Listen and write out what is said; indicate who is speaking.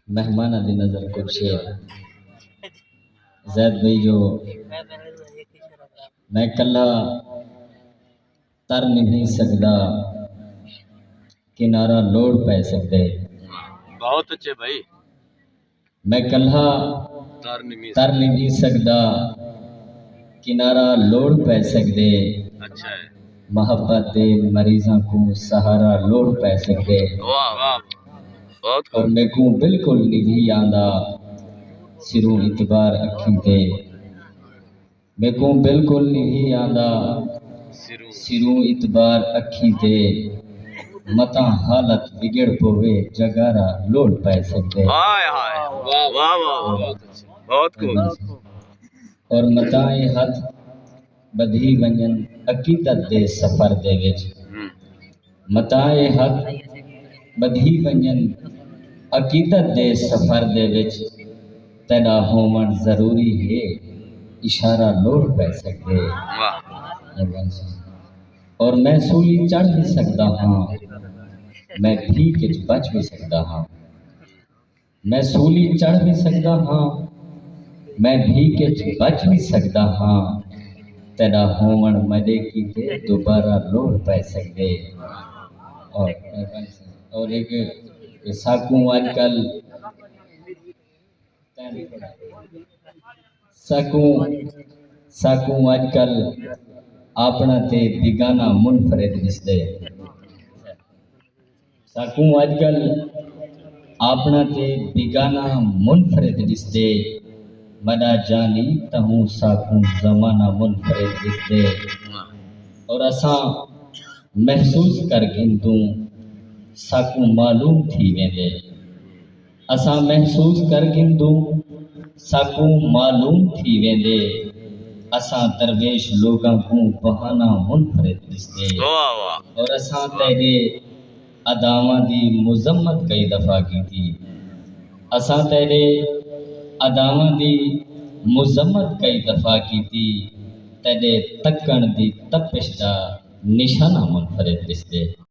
Speaker 1: مہمان دی نظر کچھ شعر زید بھائی جو میں کلا تر نہیں سکدا کنارہ لوڑ پہ سکدے
Speaker 2: بہت اچھے بھائی
Speaker 1: میں کلا تر نہیں سکدا کنارہ لوڑ پہ سکدے
Speaker 2: اچھا ہے
Speaker 1: محبت دے مریضاں کو سہارا لوڑ پہ سکدے
Speaker 2: واہ واہ بہت
Speaker 1: اور میں کو بالکل نہیں آندا سروں اعتبار اکھی تے میں کو بالکل نہیں آندا سروں اعتبار اکھی تے متا حالت بگڑ پوے جگارا لوڑ پہ سکدے
Speaker 2: ہائے ہائے واہ واہ واہ بہت خوب
Speaker 1: اور متائے ہاتھ بدھی ونجن عقیدت دے سفر دے وچ متائے ہاتھ بدھی ونجن عقیدت دے سفر دے وچ تیرا ہومن ضروری ہے اشارہ لوڑ پہ سکدے اور میں سولی چڑھ بھی سکدا ہاں میں بھیک وچ بچ بھی سکدا ہاں میں سولی چڑھ بھی سکدا ہاں میں بھیک وچ بچ بھی سکدا ہاں تیرا ہومن مدے کیتے دوبارہ لوڑ پہ سکدے اور ایک ساکوں آج کل ساکوں آج کل اپنا تے بیگانہ منفرد دسدے ساکوں آج کل اپنا تے بیگانہ منفرد دسدے مدا جانی تہوں ساکوں زمانہ منفرد دسدے اور اساں محسوس کر گھندوں ساکوں معلوم تھی ویندے اساں محسوس کر گھندوں ساکوں معلوم تھی ویندے اساں درویش لوگاں کو بہانہ منفرد دسدے اور اساں تیرے اداواں دی مذمت کئی دفعہ کی تھی اساں تیرے اداواں دی مذمت کئی دفعہ کی تھی تیرے تکن دی تپش دا نشانہ منفرد دسدے